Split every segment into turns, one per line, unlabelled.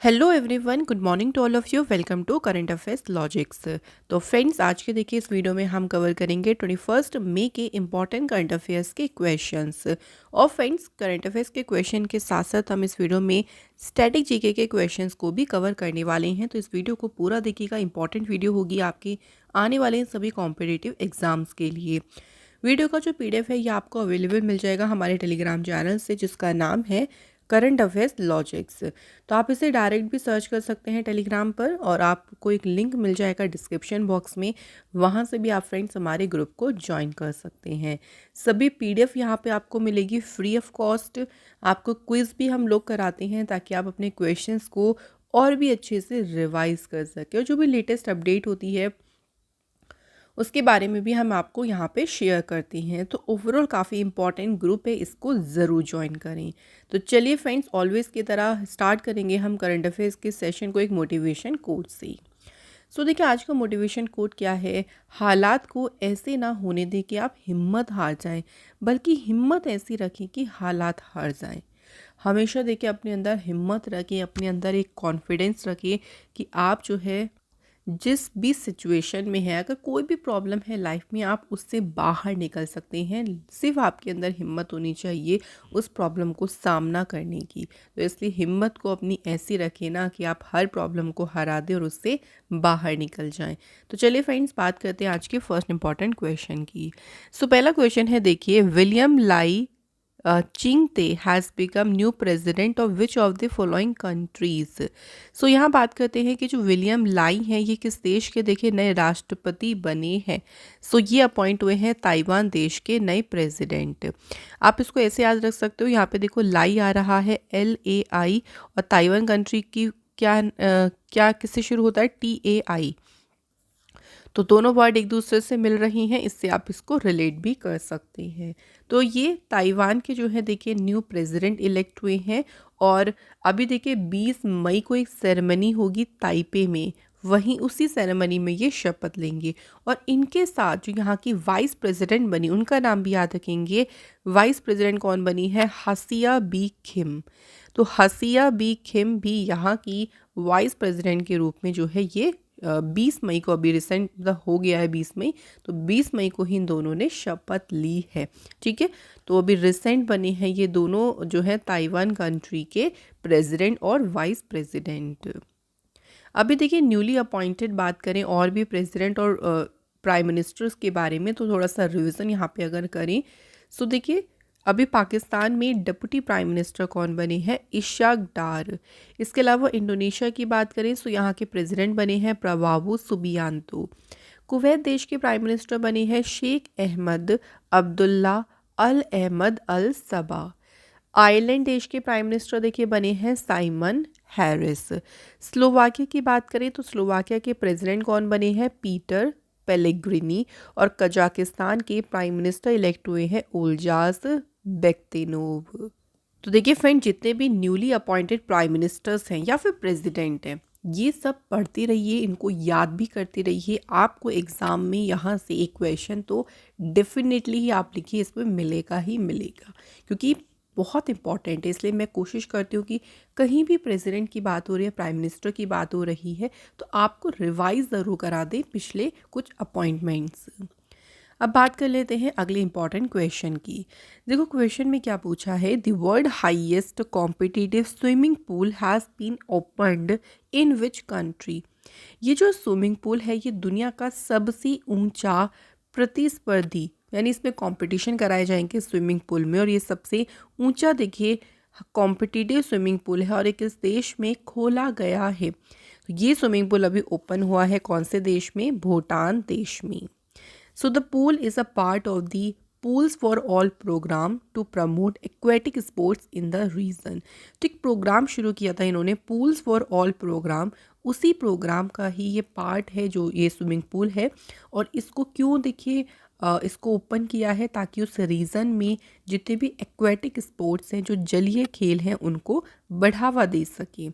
Hello everyone, good morning to all of you. Welcome to current affairs logics. तो friends, आज के देखिए इस वीडियो में हम कवर करेंगे 21 मई के इम्पॉर्टेंट करंट अफेयर्स के क्वेश्चंस। और फ्रेंड्स, करंट अफेयर्स के क्वेश्चन के साथ साथ हम इस वीडियो में स्टैटिक जीके के क्वेश्चंस को भी कवर करने वाले हैं। तो इस वीडियो को पूरा देखिएगा, इंपॉर्टेंट वीडियो होगी आपके आने वाले सभी कॉम्पिटिटिव एग्जाम्स के लिए। वीडियो का जो पीडीएफ है ये आपको अवेलेबल मिल जाएगा हमारे टेलीग्राम चैनल से, जिसका नाम है करंट अफेयर्स लॉजिक्स। तो आप इसे डायरेक्ट भी सर्च कर सकते हैं टेलीग्राम पर, और आपको एक लिंक मिल जाएगा डिस्क्रिप्शन बॉक्स में, वहाँ से भी आप फ्रेंड्स हमारे ग्रुप को ज्वाइन कर सकते हैं। सभी पीडीएफ यहाँ पे आपको मिलेगी फ्री ऑफ कॉस्ट। आपको क्विज़ भी हम लोग कराते हैं ताकि आप अपने क्वेश्चंस को और भी अच्छे से रिवाइज कर सकें, और जो भी लेटेस्ट अपडेट होती है उसके बारे में भी हम आपको यहाँ पे शेयर करते हैं। तो ओवरऑल काफ़ी इंपॉर्टेंट ग्रुप है, इसको ज़रूर ज्वाइन करें। तो चलिए फ्रेंड्स, ऑलवेज की तरह स्टार्ट करेंगे हम करंट अफेयर्स के सेशन को एक मोटिवेशन कोट से। सो देखिए, आज का मोटिवेशन कोट क्या है। हालात को ऐसे ना होने दें कि आप हिम्मत हार जाएं, बल्कि हिम्मत ऐसी रखें कि हालात हार जाएं। हमेशा देखिए अपने अंदर हिम्मत रखें, अपने अंदर एक कॉन्फिडेंस रखें कि आप जो है जिस भी सिचुएशन में है, अगर कोई भी प्रॉब्लम है लाइफ में, आप उससे बाहर निकल सकते हैं। सिर्फ आपके अंदर हिम्मत होनी चाहिए उस प्रॉब्लम को सामना करने की। तो इसलिए हिम्मत को अपनी ऐसी रखें ना कि आप हर प्रॉब्लम को हरा दें और उससे बाहर निकल जाएं। तो चलिए फ्रेंड्स, बात करते हैं आज के फर्स्ट इंपॉर्टेंट क्वेश्चन की। सो पहला क्वेश्चन है, देखिए, William Lai Chingte has become new president of which of the following countries. So यहाँ बात करते हैं कि जो विलियम लाई हैं ये किस देश के देखिए नए राष्ट्रपति बने हैं। सो ये अपॉइंट हुए हैं ताइवान देश के नए प्रेसिडेंट। आप इसको ऐसे याद रख सकते हो, यहाँ पे देखो लाई आ रहा है LAI, और ताइवान कंट्री की क्या किससे शुरू होता है, TAI। तो दोनों वर्ड एक दूसरे से मिल रही हैं, इससे आप इसको रिलेट भी कर सकते हैं। तो ये ताइवान के जो है देखिए न्यू प्रेसिडेंट इलेक्ट हुए हैं। और अभी देखिए 20 मई को एक सेरेमनी होगी ताइपे में, वहीं उसी सेरेमनी में ये शपथ लेंगे। और इनके साथ जो यहाँ की वाइस प्रेसिडेंट बनी, उनका नाम भी याद रखेंगे। वाइस प्रेसिडेंट कौन बनी है, हसिया बी खिम। तो हसिया बी खिम भी यहाँ की वाइस प्रेसिडेंट के रूप में जो है ये 20 मई को, अभी रिसेंट हो गया है 20 मई, तो 20 मई को ही इन दोनों ने शपथ ली है। ठीक है, तो अभी रिसेंट बने हैं ये दोनों जो है ताइवान कंट्री के प्रेसिडेंट और वाइस प्रेसिडेंट। अभी देखिए न्यूली अपॉइंटेड बात करें और भी प्रेसिडेंट और प्राइम मिनिस्टर्स के बारे में, तो थोड़ा सा रिविज़न यहाँ पे अगर करें, सो देखिए अभी पाकिस्तान में डिप्टी प्राइम मिनिस्टर कौन बने हैं, इशाक डार। इसके अलावा इंडोनेशिया की बात करें तो यहाँ के प्रेसिडेंट बने हैं प्रबावो सुबियांतो। कुवैत देश के प्राइम मिनिस्टर बने हैं शेख अहमद अब्दुल्ला अल अहमद अल सबा। आयरलैंड देश के प्राइम मिनिस्टर देखिए बने हैं साइमन हैरिस। स्लोवाकिया की बात करें तो स्लोवाकिया के प्रेसिडेंट कौन बने हैं, पीटर पेलेग्रिनी। और कजाकिस्तान के प्राइम मिनिस्टर इलेक्ट हुए हैं ओल्जास बेक्तेनोव। तो देखिए फ्रेंड, जितने भी न्यूली अपॉइंटेड प्राइम मिनिस्टर्स हैं या फिर प्रेसिडेंट हैं, ये सब पढ़ते रहिए, इनको याद भी करते रहिए। आपको एग्ज़ाम में यहाँ से एक क्वेश्चन तो डेफिनेटली ही आप लिखिए, इसमें मिलेगा ही मिलेगा, क्योंकि बहुत इंपॉर्टेंट है। इसलिए मैं कोशिश करती हूँ कि कहीं भी प्रेसिडेंट की बात हो रही है, प्राइम मिनिस्टर की बात हो रही है, तो आपको रिवाइज ज़रूर करा दें पिछले कुछ अपॉइंटमेंट्स। अब बात कर लेते हैं अगले इंपॉर्टेंट क्वेश्चन की। देखो क्वेश्चन में क्या पूछा है, the world highest competitive swimming pool has been opened in which country. ये जो स्विमिंग पूल है ये दुनिया का सबसे ऊंचा प्रतिस्पर्धी, यानी इसमें कंपटीशन कराए जाएंगे स्विमिंग पूल में, और ये सबसे ऊंचा देखिए कॉम्पिटिटिव स्विमिंग पूल है और एक इस देश में खोला गया है। तो ये स्विमिंग पूल अभी ओपन हुआ है कौन से देश में, भूटान देश में। So the pool is a part of the Pools for All program to promote aquatic sports in the region। तो एक प्रोग्राम शुरू किया था इन्होंने, Pools for All प्रोग्राम, उसी प्रोग्राम का ही ये पार्ट है जो ये स्विमिंग पूल है। और इसको क्यों देखिए इसको ओपन किया है, ताकि उस रीजन में जितने भी एक्वेटिक स्पोर्ट्स हैं, जो जलीय खेल हैं, उनको बढ़ावा दे सके।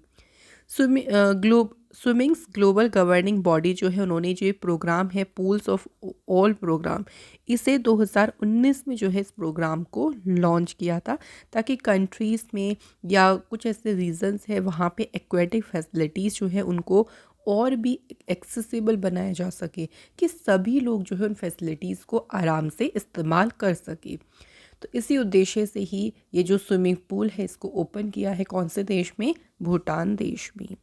स्विमिंग्स ग्लोबल गवर्निंग बॉडी जो है उन्होंने जो ये प्रोग्राम है पूल्स ऑफ ऑल प्रोग्राम, इसे 2019 में जो है इस प्रोग्राम को लॉन्च किया था, ताकि कंट्रीज़ में या कुछ ऐसे रीजन्स है वहाँ पे एक्वेटिक फैसिलिटीज़ जो है उनको और भी एक्सेसिबल बनाया जा सके, कि सभी लोग जो है उन फैसिलिटीज़ को आराम से इस्तेमाल कर सके। तो इसी उद्देश्य से ही ये जो स्विमिंग पूल है इसको ओपन किया है कौन से देश में? भूटान देश में।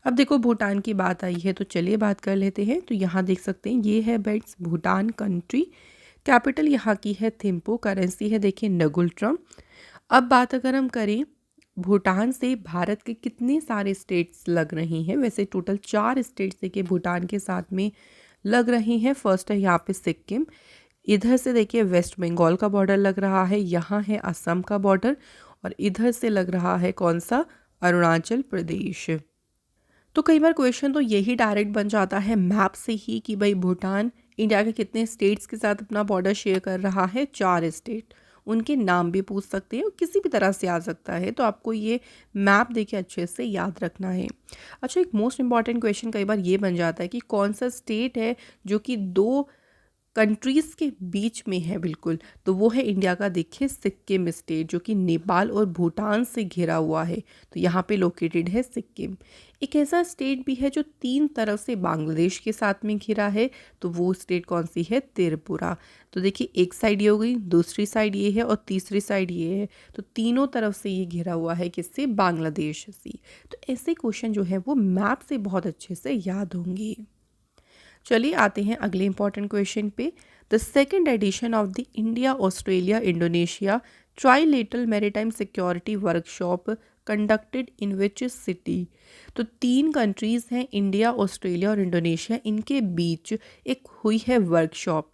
अब देखो भूटान की बात आई है तो चलिए बात कर लेते हैं। तो यहाँ देख सकते हैं ये है बेट्स भूटान कंट्री, कैपिटल यहाँ की है थिम्पू, करेंसी है देखिए नगुल्ट्रम। अब बात अगर हम करें भूटान से भारत के कितने सारे स्टेट्स लग रही हैं, वैसे टोटल 4 स्टेट्स देखिए भूटान के साथ में लग रही हैं। फर्स्ट है यहाँ पे सिक्किम, इधर से देखिए वेस्ट बंगाल का बॉर्डर लग रहा है, यहाँ है असम का बॉर्डर, और इधर से लग रहा है कौन सा? अरुणाचल प्रदेश। तो कई बार क्वेश्चन तो यही डायरेक्ट बन जाता है मैप से ही कि भाई भूटान इंडिया के कितने स्टेट्स के साथ अपना बॉर्डर शेयर कर रहा है? 4 स्टेट। उनके नाम भी पूछ सकते हैं और किसी भी तरह से आ सकता है, तो आपको ये मैप देखिए अच्छे से याद रखना है। अच्छा, एक मोस्ट इंपॉर्टेंट क्वेश्चन कई बार ये बन जाता है कि कौन सा स्टेट है जो कि 2 कंट्रीज़ के बीच में है बिल्कुल, तो वो है इंडिया का देखिए सिक्किम स्टेट, जो कि नेपाल और भूटान से घिरा हुआ है। तो यहाँ पे लोकेटेड है सिक्किम। एक ऐसा स्टेट भी है जो 3 तरफ से बांग्लादेश के साथ में घिरा है, तो वो स्टेट कौन सी है? त्रिपुरा। तो देखिए एक साइड ये हो गई, दूसरी साइड ये है और तीसरी साइड ये है, तो तीनों तरफ से ये घिरा हुआ है किससे? बांग्लादेश से। तो ऐसे क्वेश्चन जो है वो मैप से बहुत अच्छे से याद होंगे। चलिए आते हैं अगले इंपॉर्टेंट क्वेश्चन पे। The second edition of the India Australia Indonesia trilateral maritime security workshop conducted in which city? तो 3 कंट्रीज़ हैं इंडिया, ऑस्ट्रेलिया और इंडोनेशिया, इनके बीच एक हुई है वर्कशॉप,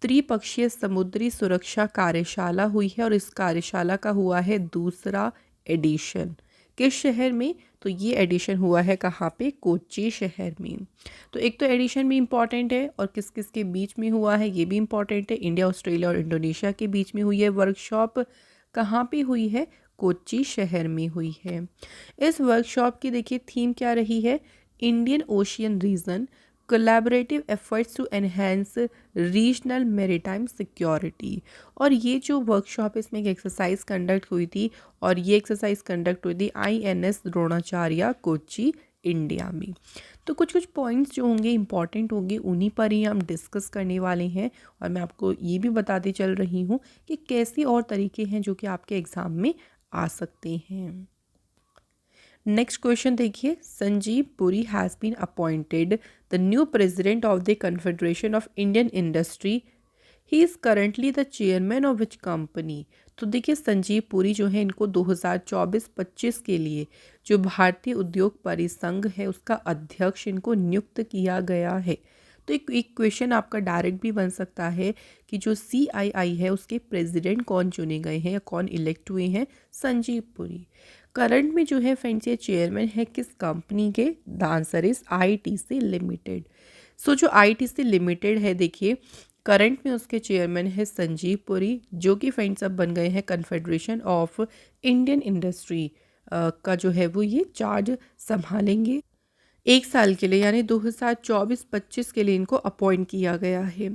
त्रिपक्षीय समुद्री सुरक्षा कार्यशाला हुई है, और इस कार्यशाला का हुआ है दूसरा एडिशन। किस शहर में? तो ये एडिशन हुआ है कहाँ पे? कोच्चि शहर में। तो एक तो एडिशन भी इम्पॉर्टेंट है और किस किस के बीच में हुआ है ये भी इम्पॉर्टेंट है। इंडिया, ऑस्ट्रेलिया और इंडोनेशिया के बीच में हुई है वर्कशॉप। कहाँ पे हुई है? कोच्चि शहर में हुई है। इस वर्कशॉप की देखिए थीम क्या रही है? Indian Ocean region collaborative efforts to enhance regional maritime security. और ये जो वर्कशॉप इसमें एक एक्सरसाइज कंडक्ट हुई थी, और ये एक्सरसाइज कंडक्ट हुई थी INS द्रोणाचार्य कोच्चि इंडिया में। तो कुछ कुछ पॉइंट्स जो होंगे इंपॉर्टेंट होंगे उन्हीं पर ही हम डिस्कस करने वाले हैं, और मैं आपको ये भी बताती चल रही हूँ कि कैसे और तरीके हैं जो कि आपके एग्ज़ाम में आ सकते हैं। नेक्स्ट क्वेश्चन देखिए, Sanjiv Puri has been appointed the new president of the Confederation of Indian Industry, he is currently the chairman of which company? तो देखिए संजीव पुरी जो है इनको 2024-25 के लिए जो भारतीय उद्योग परिसंघ है उसका अध्यक्ष इनको नियुक्त किया गया है। तो एक क्वेश्चन आपका डायरेक्ट भी बन सकता है कि जो CII है उसके प्रेसिडेंट कौन चुने गए हैं या कौन इलेक्ट हुए हैं? संजीव पुरी। करंट में जो है फ्रेंड्स ये चेयरमैन है किस कंपनी के? The answer is ITC limited. So जो ITC लिमिटेड है देखिए करंट में उसके चेयरमैन है संजीव पुरी, जो कि फ्रेंड्स अब बन गए हैं कन्फेडरेशन ऑफ इंडियन इंडस्ट्री का जो है वो ये चार्ज संभालेंगे 1 साल के लिए, यानी 2024-25 के लिए इनको अपॉइंट किया गया है।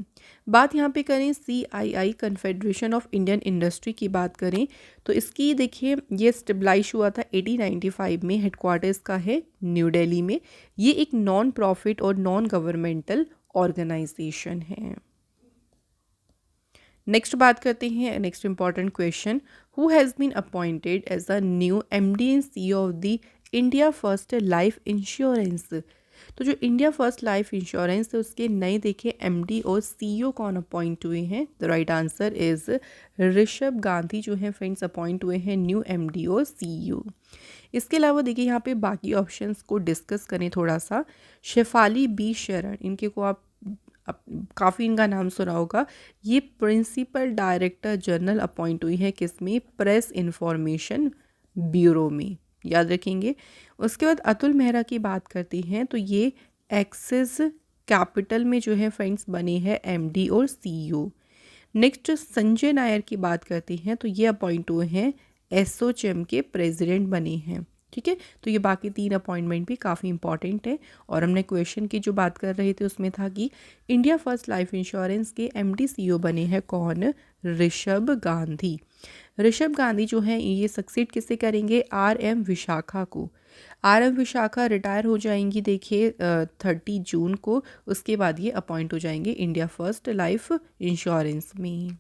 बात यहाँ पे करें CII confederation of Indian industry की बात करें तो इसकी देखिए ये स्टेबलाइज हुआ था 1895 में, हेडक्वार्टर्स का है न्यू दिल्ली में। ये एक नॉन प्रॉफिट और नॉन गवर्नमेंटल ऑर्गेनाइजेशन है। नेक्स्ट बात करते हैं, next important question, who has been appointed as a new MD and CEO of the India first life Insurance? तो जो इंडिया फर्स्ट लाइफ इंश्योरेंस है उसके नए देखिए MD और CEO कौन अपॉइंट हुए हैं? The right answer is Rishabh Gandhi जो है फ्रेंड्स अपॉइंट हुए हैं न्यू MD और CEO। इसके अलावा देखिए यहाँ पे बाकी ऑप्शंस को डिस्कस करें थोड़ा सा। शेफाली B शरण, इनके को आप काफ़ी इनका नाम सुना होगा। ये प्रिंसिपल डायरेक्टर जनरल अपॉइंट हुई है किसमें? प्रेस इंफॉर्मेशन ब्यूरो में, याद रखेंगे। उसके बाद अतुल मेहरा की बात करती हैं तो ये एक्सिस कैपिटल में जो है फ्रेंड्स बने हैं MD और CEO। नेक्स्ट संजय नायर की बात करती हैं तो ये अपॉइंट हुए हैं एसोचैम के प्रेसिडेंट बने हैं। ठीक है। तो ये बाकी 3 अपॉइंटमेंट भी काफ़ी इंपॉर्टेंट है। और हमने क्वेश्चन की जो बात कर रहे थे उसमें था कि इंडिया फर्स्ट लाइफ इंश्योरेंस के एमडी सीईओ बने हैं कौन? ऋषभ गांधी। ऋषभ गांधी जो हैं ये सक्सीड किससे करेंगे? आर.एम. विशाखा को। आर.एम. विशाखा रिटायर हो जाएंगी देखिए 30 जून को। उसके बाद ये अपॉइंट हो जाएंगे इंडिया फर्स्ट लाइफ इंश्योरेंस में।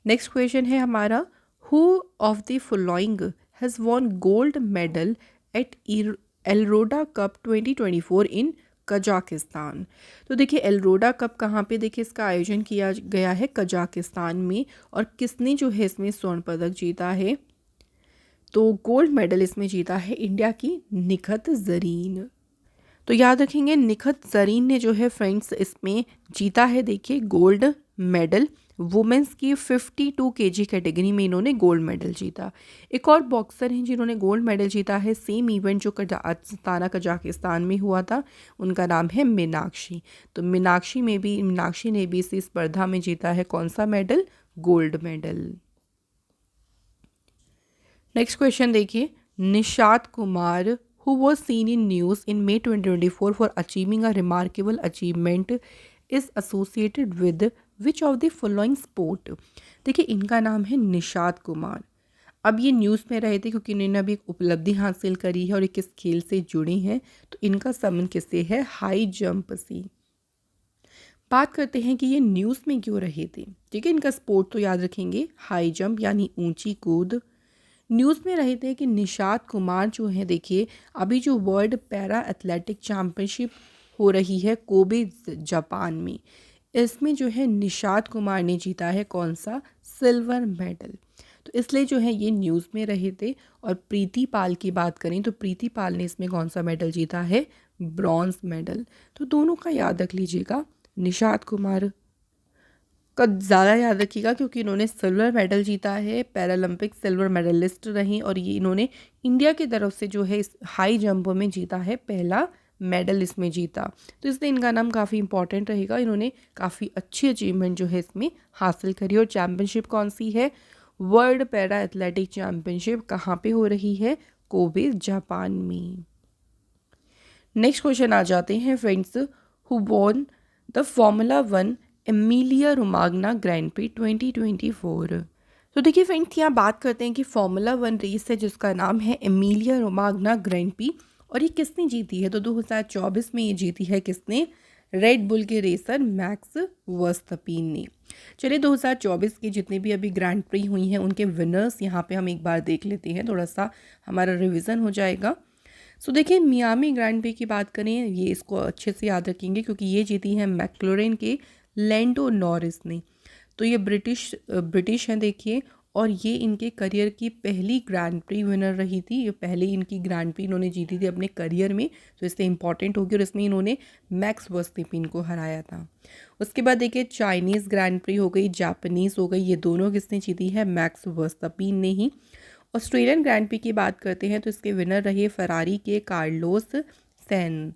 नेक्स्ट क्वेश्चन है हमारा, who of the following has won gold medal at Elorda cup 2024 in Kazakhstan. तो देखिए एलरोडा कप कहाँ पे देखिए इसका आयोजन किया गया है? कजाकिस्तान में। और किसने जो है इसमें स्वर्ण पदक जीता है? तो गोल्ड मेडल इसमें जीता है इंडिया की निखत जरीन। तो याद रखेंगे निखत जरीन ने जो है फ्रेंड्स इसमें जीता है देखिए गोल्ड मेडल। वुमेंस की 52 केजी कैटेगरी में इन्होंने गोल्ड मेडल जीता। एक और बॉक्सर हैं जिन्होंने गोल्ड मेडल जीता है सेम इवेंट जो अस्ताना कजाकिस्तान में हुआ था, उनका नाम है मीनाक्षी। तो मीनाक्षी ने भी इस स्पर्धा में जीता है कौन सा medal? Gold medal. Next question देखिए, Nishat Kumar who was seen in news in May 2024 for achieving a remarkable achievement is associated with which of the following sport? देखिए इनका नाम है निशात कुमार। अब ये न्यूज़ में रहे थे क्योंकि इन्होंने अभी एक उपलब्धि हासिल करी है और ये किस खेल से जुड़े हैं, तो इनका संबंध किससे है? हाई जंप से। बात करते हैं कि ये न्यूज़ में क्यों रहे थे। ठीक है, इनका स्पोर्ट तो याद रखेंगे हाई जंप यानी ऊंची कूद। न्यूज़ में रहे थे कि निशात कुमार जो है देखिए अभी जो वर्ल्ड पैरा एथलेटिक चैम्पियनशिप हो रही है कोबे जापान में, इसमें जो है निशात कुमार ने जीता है कौन सा? Silver medal. तो इसलिए जो है ये न्यूज़ में रहे थे। और प्रीति पाल की बात करें तो प्रीति पाल ने इसमें कौन सा मेडल जीता है? Bronze medal. तो दोनों का याद रख लीजिएगा, निशात कुमार का ज़्यादा याद रखिएगा क्योंकि इन्होंने सिल्वर मेडल जीता है, पैरालंपिक सिल्वर मेडलिस्ट रहीं और ये इन्होंने इंडिया की तरफ से जो है इस हाई जंप में जीता है पहला मेडल इसमें जीता। तो इसलिए इनका नाम काफ़ी इंपॉर्टेंट रहेगा। इन्होंने काफ़ी अच्छी अचीवमेंट जो है इसमें हासिल करी। और चैम्पियनशिप कौन सी है? वर्ल्ड पैरा एथलेटिक चैम्पियनशिप कहाँ पे हो रही है? कोबे जापान में। नेक्स्ट क्वेश्चन आ जाते हैं friends, who won the formula 1 Emilia Romagna grand pre 2024। तो देखिए फ्रेंड्स यहाँ बात करते हैं कि फॉर्मूला 1 रेस है जिसका नाम है एमिलिया रोमाग्ना ग्रैंड प्री। और ये किसने जीती है? तो 2024 में ये जीती है किसने? रेड बुल के रेसर मैक्स वर्स्टपेन ने। चलिए 2024 की जितने भी अभी ग्रैंड प्री हुई हैं उनके विनर्स यहाँ पे हम एक बार देख लेते हैं, थोड़ा सा हमारा रिविज़न हो जाएगा। सो देखिए मियामी ग्रैंड प्री की बात करें, ये इसको अच्छे से याद रखेंगे क्योंकि ये जीती है मैक्लोरेन के लैंडो नॉरिस ने। तो ये ब्रिटिश हैं देखिए, और ये इनके करियर की पहली ग्रैंड प्री विनर रही थी। ये पहले इनकी ग्रैंड प्री इन्होंने जीती थी अपने करियर में, तो इससे इंपॉर्टेंट होगी। और इसमें इन्होंने मैक्स वर्स्टेपेन को हराया था। उसके बाद देखिए चाइनीज़ ग्रैंड प्री हो गई, जापानीज़ हो गई, ये दोनों किसने जीती है? मैक्स वर्स्टेपेन ने ही। ऑस्ट्रेलियन ग्रैंड प्री की बात करते हैं तो इसके विनर रहे फरारी के कार्लोस सैन।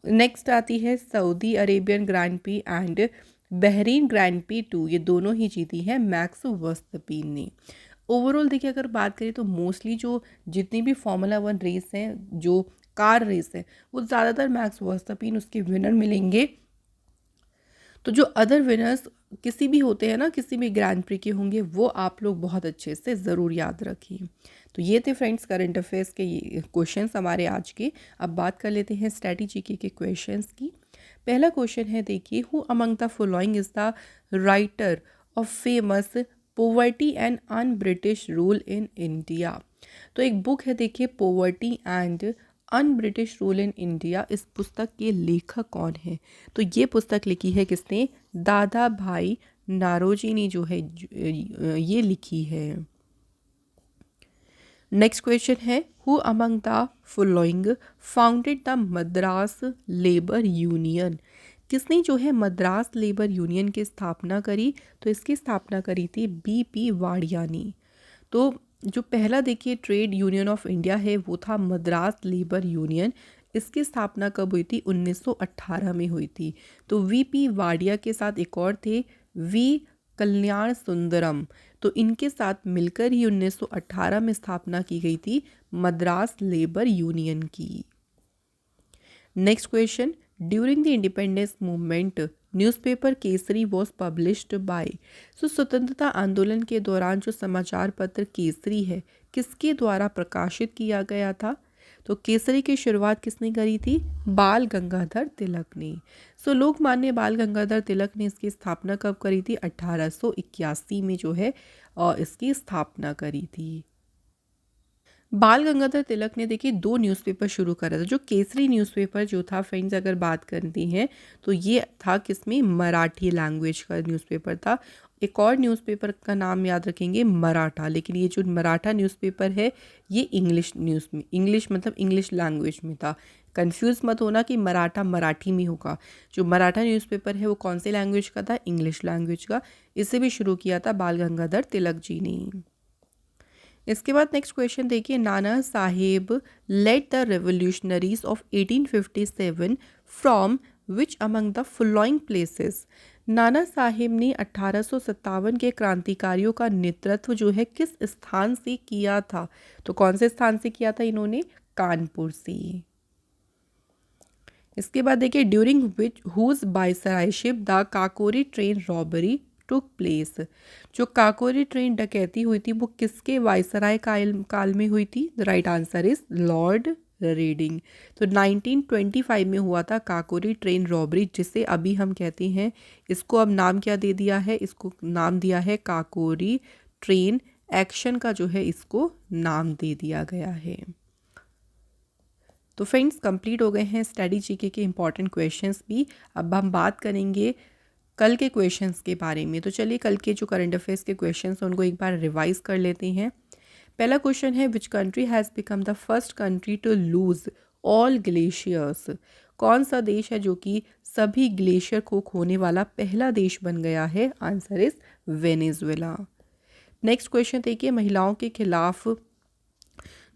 नेक्स्ट आती है Saudi Arabian grand pre and Bahrain grand pre 2, ये दोनों ही जीती हैं मैक्स वर्स्टेपेन ने। ओवरऑल देखिए अगर बात करें तो मोस्टली जो जितनी भी फार्मूला 1 रेस हैं, जो कार रेस है, वो ज़्यादातर मैक्स वर्स्टेपेन उसके विनर मिलेंगे। तो जो अदर विनर्स किसी भी होते हैं ना, किसी भी ग्रैंड प्री के होंगे, वो आप लोग बहुत अच्छे से ज़रूर याद रखिए। तो ये थे फ्रेंड्स करंट अफेयर्स के ये क्वेश्चंस हमारे आज के। अब बात कर लेते हैं स्ट्रैटेजी के क्वेश्चंस की। पहला क्वेश्चन है देखिए, who among the following is the writer of famous poverty and un British rule in India. तो एक बुक है देखिए poverty and un British rule in India. इस पुस्तक के लेखक कौन है? तो ये पुस्तक लिखी है किसने? दादा भाई नारोजी ने जो है ये लिखी है। नेक्स्ट क्वेश्चन है, who among the following founded the Madras labour union. किसने जो है मद्रास लेबर यूनियन की स्थापना करी? तो इसकी स्थापना करी थी बीपी वाडिया ने। तो जो पहला देखिए ट्रेड यूनियन ऑफ इंडिया है वो था मद्रास लेबर यूनियन। इसकी स्थापना कब हुई थी? 1918 में हुई थी। तो वीपी वाडिया के साथ एक और थे वी कल्याण सुंदरम। तो इनके साथ मिलकर ही 1918 में स्थापना की गई थी मद्रास लेबर यूनियन की। Next question, during the independence movement newspaper Kesari was published by. So स्वतंत्रता आंदोलन के दौरान जो समाचार पत्र केसरी है किसके द्वारा प्रकाशित किया गया था? तो केसरी की शुरुआत किसने करी थी? बाल गंगाधर तिलक ने। सो लोकमान्य बाल गंगाधर तिलक ने इसकी स्थापना कब करी थी? 1881 में जो है इसकी स्थापना करी थी। बाल गंगाधर तिलक ने देखिए 2 न्यूज़पेपर शुरू करा था। जो केसरी न्यूज़पेपर जो था फ्रेंड्स, अगर बात करती हैं तो ये था किसमें? मराठी लैंग्वेज का न्यूज़पेपर था। एक और न्यूज़पेपर का नाम याद रखेंगे, मराठा। लेकिन ये जो मराठा न्यूज़पेपर है ये इंग्लिश मतलब इंग्लिश लैंग्वेज में था। कंफ्यूज मत होना कि मराठा मराठी में होगा। जो मराठा न्यूज़पेपर है वो कौन सी लैंग्वेज का था? इंग्लिश लैंग्वेज का। इसे भी शुरू किया था बाल गंगाधर तिलक जी ने। इसके बाद नेक्स्ट क्वेश्चन देखिए, Nana Saheb led the revolutionaries of 1857 from which among the following places. Nana Saheb ने 1857 के क्रांतिकारियों का नेतृत्व जो है किस स्थान से किया था? तो कौन से स्थान से किया था इन्होंने? कानपुर से। इसके बाद देखिए, during which whose viceroyship the Kakori train robbery took place. जो काकोरी ट्रेन डकैती हुई थी वो किसके वायसराय काल में हुई थी? The right answer is Lord Reading. तो 1925 में हुआ था काकोरी ट्रेन रॉबरी, जिसे अभी हम कहते हैं, इसको अब नाम क्या दे दिया है? इसको नाम दिया है काकोरी ट्रेन एक्शन का जो है इसको नाम दे दिया गया है। तो फ्रेंड्स कंप्लीट हो गए हैं स्टडी जीके के इंपॉर्टेंट क्वेश्चंस भी। अब हम बात करेंगे कल के क्वेश्चंस के बारे में। तो चलिए कल के जो करंट अफेयर्स के क्वेश्चंस हैं उनको एक बार रिवाइज कर लेते हैं। पहला क्वेश्चन है, which country has become the first country to lose all glaciers. कौन सा देश है जो कि सभी ग्लेशियर को खोने वाला पहला देश बन गया है? Answer is Venezuela. Next question देखिए, महिलाओं के खिलाफ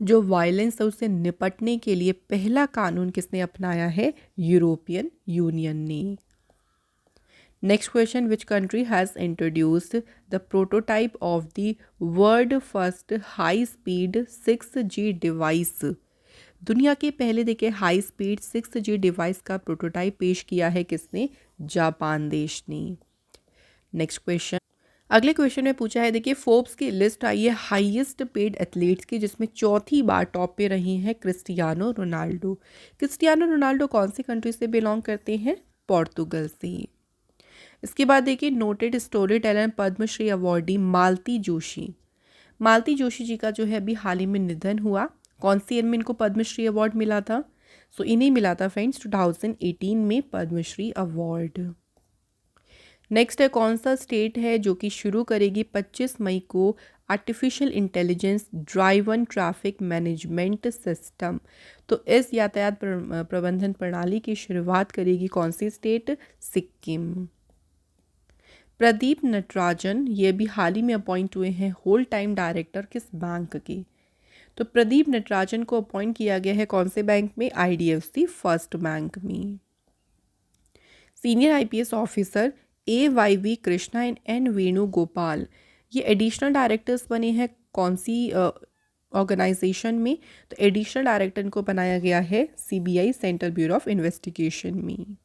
जो वायलेंस है उससे निपटने के लिए पहला कानून किसने अपनाया है? यूरोपियन यूनियन ने। Next question, which country has introduced the prototype of the world first high speed 6G device. दुनिया के पहले देखिए हाई स्पीड 6G डिवाइस का प्रोटोटाइप पेश किया है किसने? जापान देश ने। नेक्स्ट क्वेश्चन, अगले क्वेश्चन में पूछा है, देखिए फोर्ब्स की लिस्ट आई है हाईएस्ट पेड एथलीट्स की, जिसमें चौथी बार टॉप पे रही हैं क्रिस्टियानो रोनाल्डो। क्रिस्टियानो रोनाल्डो कौन सी कंट्री से बिलोंग करते हैं? पोर्तुगल से। इसके बाद देखिए, noted story teller Padmashri awardee Malti Joshi. Malti Joshi ji का जो है अभी हाल ही में निधन हुआ। कौन सी ईयर में इनको पद्मश्री अवार्ड मिला था? सो इन्हें मिला था फ्रेंड्स 2018 में पद्मश्री अवार्ड। नेक्स्ट है, कौन सा स्टेट है जो कि शुरू करेगी 25 मई को artificial intelligence driven traffic management system. तो इस यातायात प्रबंधन प्रणाली की शुरुआत करेगी कौन सी स्टेट? सिक्किम। प्रदीप नटराजन ये भी हाल ही में अपॉइंट हुए हैं होल टाइम डायरेक्टर किस बैंक के? तो प्रदीप नटराजन को अपॉइंट किया गया है कौन से बैंक में? IDFC फर्स्ट बैंक में। Senior IPS officer AYV Krishna and N Venugopal ये एडिशनल डायरेक्टर्स बने हैं कौन सी ऑर्गेनाइजेशन में? तो एडिशनल डायरेक्टर इनको बनाया गया है CBI central bureau of investigation में।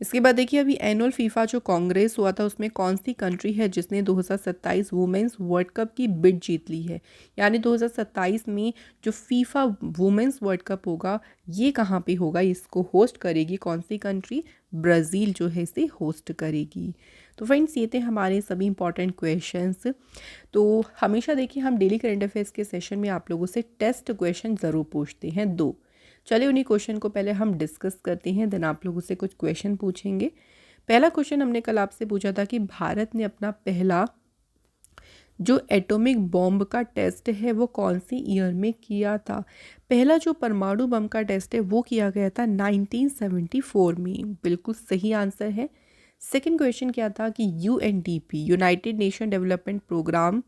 इसके बाद देखिए, अभी एनुअल फीफा जो कांग्रेस हुआ था उसमें कौन सी कंट्री है जिसने 2027 वुमेंस वर्ल्ड कप की बिड जीत ली है? यानी 2027 में जो फीफा वुमेंस वर्ल्ड कप होगा ये कहाँ पे होगा? इसको होस्ट करेगी कौन सी कंट्री? ब्राज़ील जो है इसे होस्ट करेगी। तो फ्रेंड्स ये थे हमारे सभी इंपॉर्टेंट क्वेश्चंस। तो हमेशा देखिए हम डेली करंट अफेयर्स के सेशन में आप लोगों से टेस्ट क्वेश्चन ज़रूर पूछते हैं 2। चलिए उन्हीं क्वेश्चन को पहले हम डिस्कस करते हैं, देन आप लोगों से कुछ क्वेश्चन पूछेंगे। पहला क्वेश्चन हमने कल आपसे पूछा था कि भारत ने अपना पहला जो एटॉमिक बॉम्ब का टेस्ट है वो कौन सी ईयर में किया था? पहला जो परमाणु बम का टेस्ट है वो किया गया था 1974 में। बिल्कुल सही आंसर है। सेकंड क्वेश्चन क्या था कि UNDP United Nation Development Programme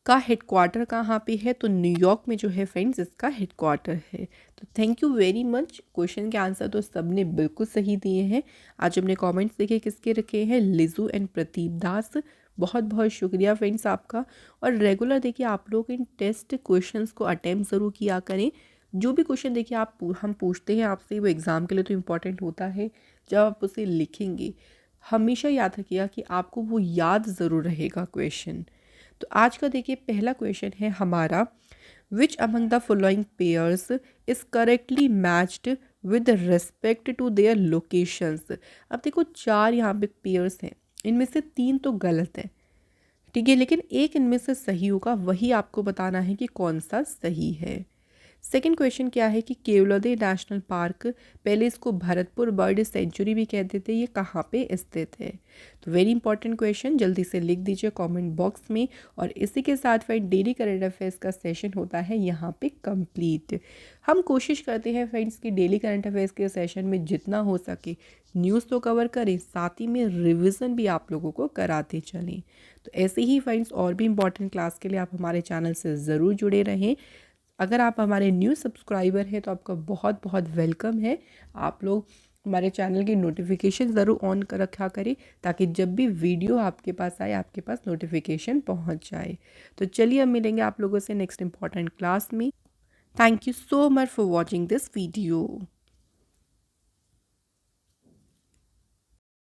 का हेडक्वार्टर कहाँ पे है? तो न्यूयॉर्क में जो है फ्रेंड्स इसका हेडक्वार्टर है। तो thank you very much. Question के आंसर तो सबने बिल्कुल सही दिए हैं। आज हमने कमेंट्स देखे किसके रखे हैं? लिजू एंड प्रदीप दास। बहुत बहुत शुक्रिया फ्रेंड्स आपका। और रेगुलर देखिए आप लोग इन टेस्ट क्वेश्चंस को अटेम्प्ट ज़रूर किया करें। जो भी क्वेश्चन देखिए हम पूछते हैं आपसे, वो एग्ज़ाम के लिए तो इम्पॉर्टेंट होता है। जब आप उसे लिखेंगे हमेशा याद रखिएगा कि आपको वो याद ज़रूर रहेगा क्वेश्चन। तो आज का देखिए पहला क्वेश्चन है हमारा, which among the following pairs is correctly matched with respect to their locations. अब देखो 4 यहाँ पे पेयर्स हैं, इनमें से 3 तो गलत है, ठीक है, लेकिन एक इनमें से सही होगा, वही आपको बताना है कि कौन सा सही है। सेकंड क्वेश्चन क्या है कि केवलादेव नेशनल पार्क, पहले इसको भरतपुर बर्ड सेंचुरी भी कहते थे, ये कहाँ पे स्थित है। तो वेरी इंपॉर्टेंट क्वेश्चन, जल्दी से लिख दीजिए कमेंट बॉक्स में। और इसी के साथ फ्रेंड डेली करंट अफेयर्स का सेशन होता है यहाँ पे कंप्लीट। हम कोशिश करते हैं फ्रेंड्स कि डेली करंट अफेयर्स के सेशन में जितना हो सके न्यूज़ तो कवर करें, साथ ही में रिविज़न भी आप लोगों को कराते चलें। तो ऐसे ही फ्रेंड्स और भी इंपॉर्टेंट क्लास के लिए आप हमारे चैनल से ज़रूर जुड़े रहें। अगर आप हमारे न्यू सब्सक्राइबर हैं तो आपका बहुत बहुत वेलकम है। आप लोग हमारे चैनल की नोटिफिकेशन ज़रूर ऑन कर रखा करें, ताकि जब भी वीडियो आपके पास आए आपके पास नोटिफिकेशन पहुंच जाए। तो चलिए अब मिलेंगे आप लोगों से नेक्स्ट इंपॉर्टेंट क्लास में। Thank you so much for watching this video.